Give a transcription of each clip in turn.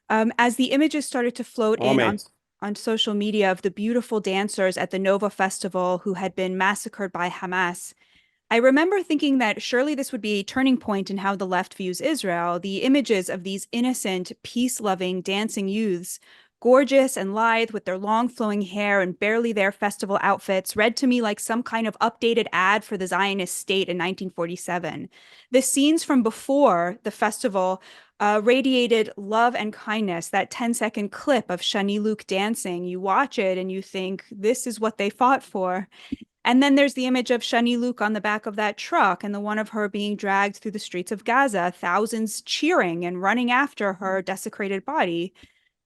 As the images started to float in Amen. on social media of the beautiful dancers at the Nova Festival who had been massacred by Hamas, I remember thinking that surely this would be a turning point in how the left views Israel. The images of these innocent, peace-loving, dancing youths, gorgeous and lithe with their long flowing hair and barely their festival outfits, read to me like some kind of updated ad for the Zionist state in 1947. The scenes from before the festival radiated love and kindness. That 10-second clip of Shani Luke dancing, you watch it and you think, this is what they fought for. And then there's the image of Shani Luke on the back of that truck and the one of her being dragged through the streets of Gaza, thousands cheering and running after her desecrated body.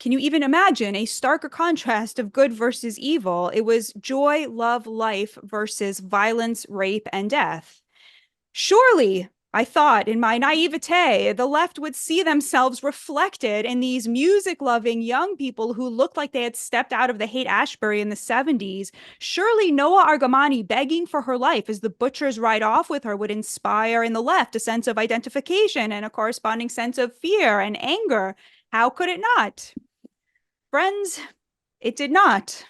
Can you even imagine a starker contrast of good versus evil? It was joy, love, life versus violence, rape, and death. Surely, I thought in my naivete, the left would see themselves reflected in these music loving young people who looked like they had stepped out of the Haight Ashbury in the 70s. Surely Noah Argamani begging for her life as the butchers ride off with her would inspire in the left a sense of identification and a corresponding sense of fear and anger. How could it not? Friends, it did not.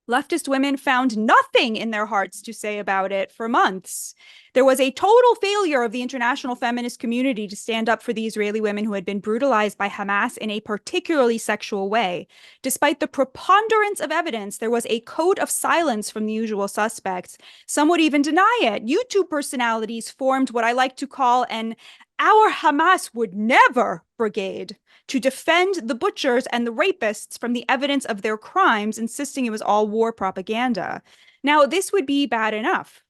Leftist women found nothing in their hearts to say about it for months. There was a total failure of the international feminist community to stand up for the Israeli women who had been brutalized by Hamas in a particularly sexual way. Despite the preponderance of evidence, there was a code of silence from the usual suspects. Some would even deny it. YouTube personalities formed what I like to an "Our Hamas would never" brigade to defend the butchers and the rapists from the evidence of their crimes, insisting it was all war propaganda. Now, this would be bad enough,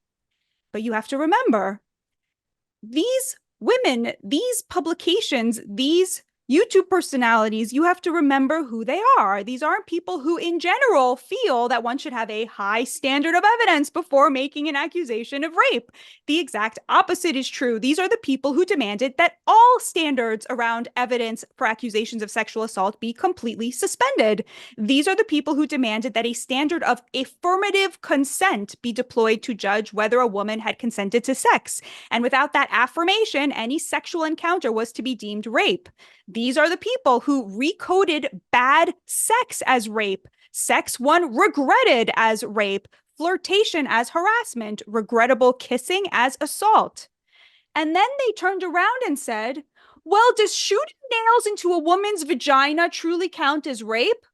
but you have to remember these women, these publications, these YouTube personalities, you have to remember who they are. These aren't people who, in general, feel that one should have a high standard of evidence before making an accusation of rape. The exact opposite is true. These are the people who demanded that all standards around evidence for accusations of sexual assault be completely suspended. These are the people who demanded that a standard of affirmative consent be deployed to judge whether a woman had consented to sex. And without that affirmation, any sexual encounter was to be deemed rape. These are the people who recoded bad sex as rape, sex one regretted as rape, flirtation as harassment, regrettable kissing as assault. And then they turned around and said, well, does shooting nails into a woman's vagina truly count as rape?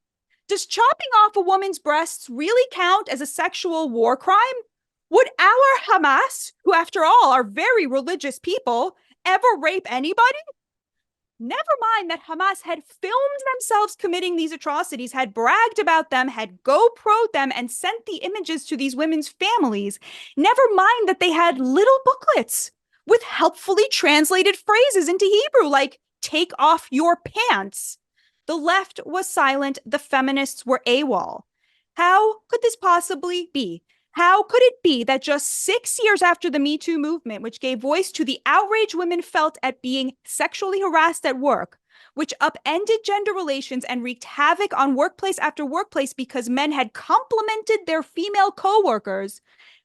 Does chopping off a woman's breasts really count as a sexual war crime? Would our Hamas, who after all are very religious people, ever rape anybody? Never mind that Hamas had filmed themselves committing these atrocities, had bragged about them, had GoPro'd them, and sent the images to these women's families. Never mind that they had little booklets with helpfully translated phrases into Hebrew, like, take off your pants. The left was silent, the feminists were AWOL. How could this possibly be? How could it be that just 6 years after the Me Too movement, which gave voice to the outrage women felt at being sexually harassed at work, which upended gender relations and wreaked havoc on workplace after workplace because men had complimented their female coworkers,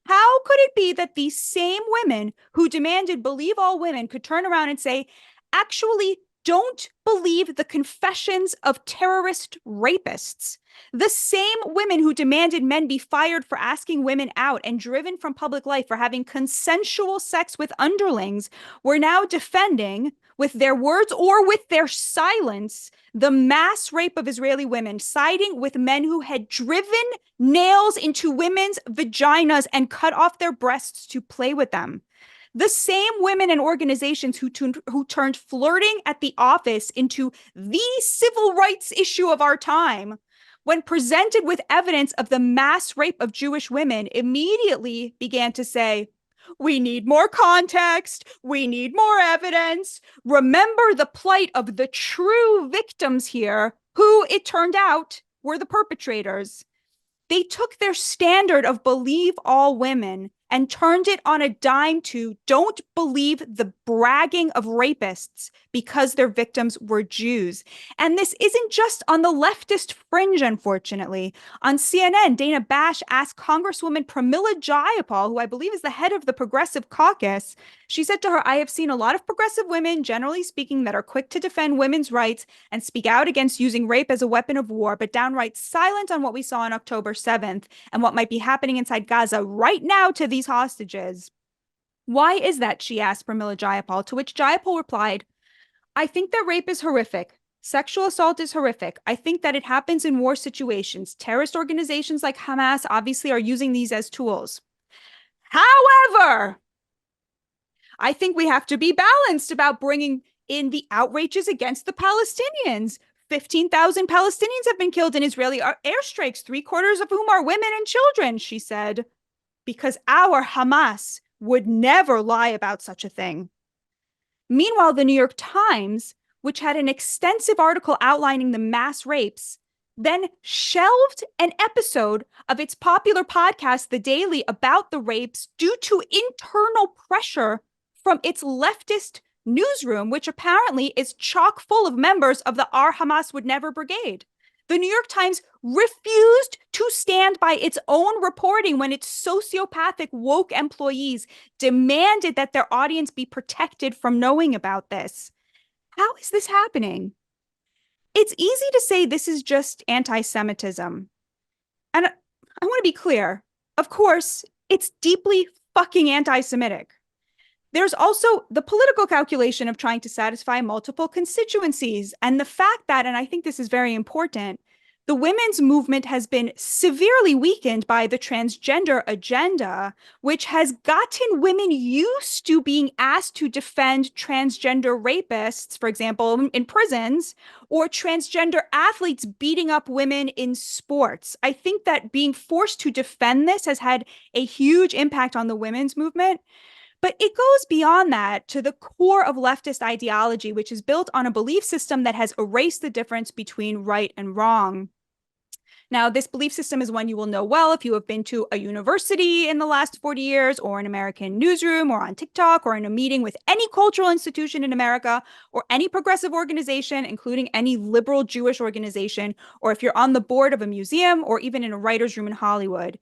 how could it be that these same women who demanded believe all women could turn around and say, actually, don't believe the confessions of terrorist rapists? The same women who demanded men be fired for asking women out and driven from public life for having consensual sex with underlings were now defending, with their words or with their silence, the mass rape of Israeli women, siding with men who had driven nails into women's vaginas and cut off their breasts to play with them. The same women and organizations who turned flirting at the office into the civil rights issue of our time, when presented with evidence of the mass rape of Jewish women, immediately began to say, we need more context. We need more evidence. Remember the plight of the true victims here, who it turned out were the perpetrators. They took their standard of believe all women and turned it on a dime to don't believe the bragging of rapists because their victims were Jews. And this isn't just on the leftist fringe, unfortunately. On CNN, Dana Bash asked Congresswoman Pramila Jayapal, who I believe is the head of the Progressive Caucus. She said to her, I have seen a lot of progressive women, generally speaking, that are quick to defend women's rights and speak out against using rape as a weapon of war, but downright silent on what we saw on October 7th and what might be happening inside Gaza right now to these hostages. Why is that? She asked Pramila Jayapal, to which Jayapal replied, I think that rape is horrific. Sexual assault is horrific. I think that it happens in war situations. Terrorist organizations like Hamas obviously are using these as tools. However, I think we have to be balanced about bringing in the outrages against the Palestinians. 15,000 Palestinians have been killed in Israeli airstrikes, 3/4 of whom are women and children, she said, because our Hamas would never lie about such a thing. Meanwhile, the New York Times, which had an extensive article outlining the mass rapes, then shelved an episode of its popular podcast, The Daily, about the rapes due to internal pressure from its leftist newsroom, which apparently is chock full of members of the Our Hamas Would Never Brigade. The New York Times refused to stand by its own reporting when its sociopathic woke employees demanded that their audience be protected from knowing about this. How is this happening? It's easy to say this is just anti-Semitism. And I want to be clear. Of course, it's deeply fucking anti-Semitic. There's also the political calculation of trying to satisfy multiple constituencies. And the fact that, and I think this is very important, the women's movement has been severely weakened by the transgender agenda, which has gotten women used to being asked to defend transgender rapists, for example, in prisons, or transgender athletes beating up women in sports. I think that being forced to defend this has had a huge impact on the women's movement. But it goes beyond that to the core of leftist ideology, which is built on a belief system that has erased the difference between right and wrong. Now, this belief system is one you will know well if you have been to a university in the last 40 years, or an American newsroom, or on TikTok, or in a meeting with any cultural institution in America, or any progressive organization, including any liberal Jewish organization, or if you're on the board of a museum, or even in a writer's room in Hollywood.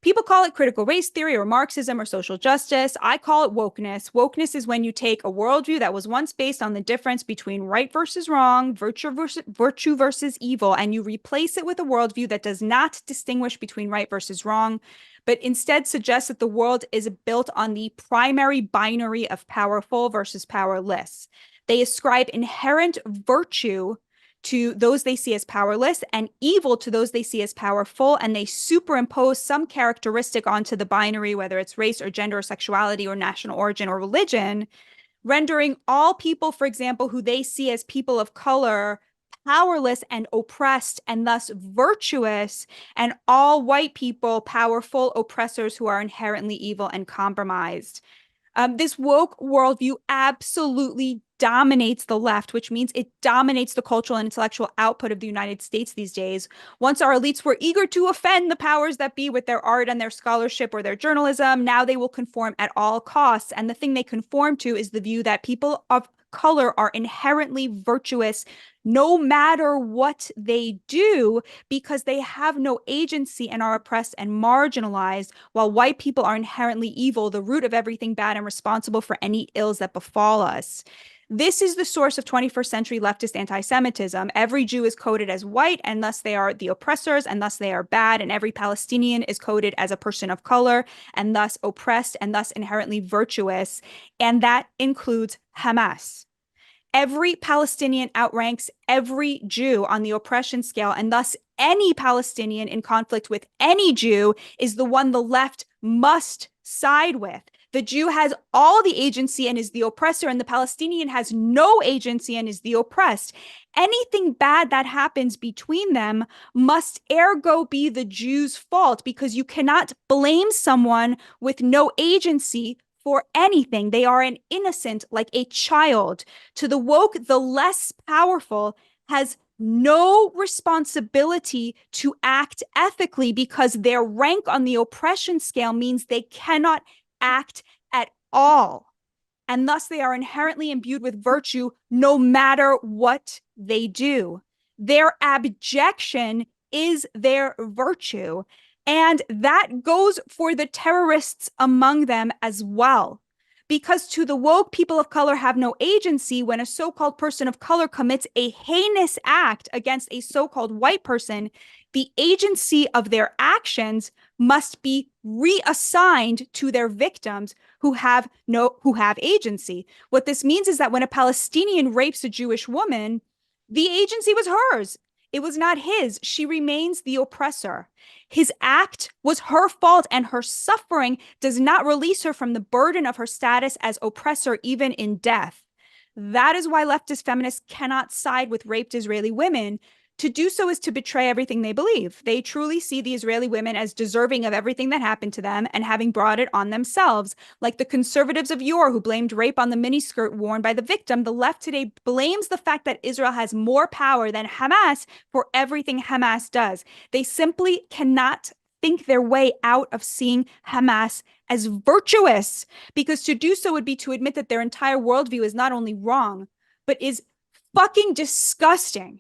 People call it critical race theory or Marxism or social justice. I call it wokeness. Wokeness is when you take a worldview that was once based on the difference between right versus wrong, virtue versus evil, and you replace it with a worldview that does not distinguish between right versus wrong, but instead suggests that the world is built on the primary binary of powerful versus powerless. They ascribe inherent virtue to those they see as powerless and evil to those they see as powerful, and they superimpose some characteristic onto the binary, whether it's race or gender or sexuality or national origin or religion, rendering all people, for example, who they see as people of color, powerless and oppressed and thus virtuous, and all white people powerful oppressors who are inherently evil and compromised. This woke worldview absolutely dominates the left, which means it dominates the cultural and intellectual output of the United States these days. Once our elites were eager to offend the powers that be with their art and their scholarship or their journalism, now they will conform at all costs. And the thing they conform to is the view that people of color are inherently virtuous no matter what they do, because they have no agency and are oppressed and marginalized, while white people are inherently evil, the root of everything bad, and responsible for any ills that befall us. This is the source of 21st century leftist anti-Semitism. Every Jew is coded as white, and thus they are the oppressors, and thus they are bad. And every Palestinian is coded as a person of color, and thus oppressed, and thus inherently virtuous. And that includes Hamas. Every Palestinian outranks every Jew on the oppression scale, and thus any Palestinian in conflict with any Jew is the one the left must side with. The Jew has all the agency and is the oppressor, and the Palestinian has no agency and is the oppressed. Anything bad that happens between them must ergo be the Jew's fault, because you cannot blame someone with no agency for anything. They are an innocent, like a child. To the woke, the less powerful has no responsibility to act ethically because their rank on the oppression scale means they cannot act at all. And thus they are inherently imbued with virtue no matter what they do. Their abjection is their virtue. And that goes for the terrorists among them as well. Because to the woke, people of color have no agency when a so called person of color commits a heinous act against a so called white person. The agency of their actions must be reassigned to their victims who have agency. What this means is that when a Palestinian rapes a Jewish woman, the agency was hers. It was not his. She remains the oppressor. His act was her fault, and her suffering does not release her from the burden of her status as oppressor, even in death. That is why leftist feminists cannot side with raped Israeli women. To do so is to betray everything they believe. They truly see the Israeli women as deserving of everything that happened to them and having brought it on themselves. Like the conservatives of yore who blamed rape on the miniskirt worn by the victim, the left today blames the fact that Israel has more power than Hamas for everything Hamas does. They simply cannot think their way out of seeing Hamas as virtuous, because to do so would be to admit that their entire worldview is not only wrong, but is fucking disgusting.